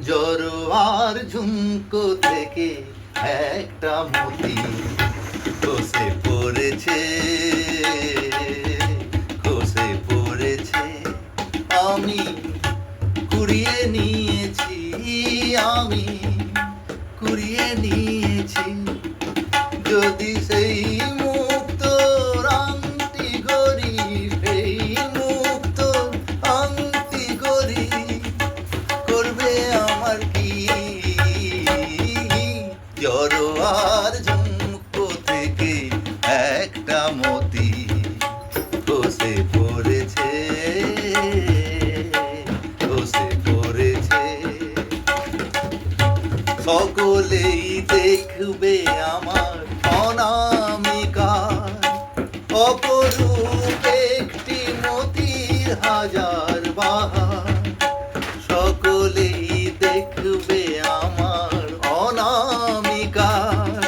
জড়োয়ার ঝুমকো থেকে একটা মতি খসে পড়েছে, খসে পড়েছে। আমি কুড়িয়ে নিয়েছি, আমি কুড়িয়ে নিয়েছি। যদি সেই মুক্ত আংটি গড়ি, সেই মুক্ত আংটি গড়ি করবে আমার কি? জড়োয়ার ঝুমকো থেকে একটা মতি খসে পড়েছে, খসে পড়েছে। সকলেই দেখবে আমার অনামিকার অপরূপ একটি মতির হাজার বাহার। সকলেই দেখবে আমার অনামিকার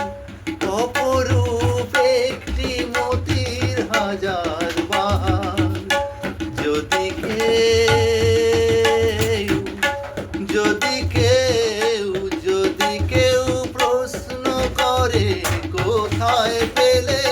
অপরূপ একটি মতির হাজার বাহার। যদি কেউ, যদি কেউ, যদি কেউ প্রশ্ন করে কোথায় পেলে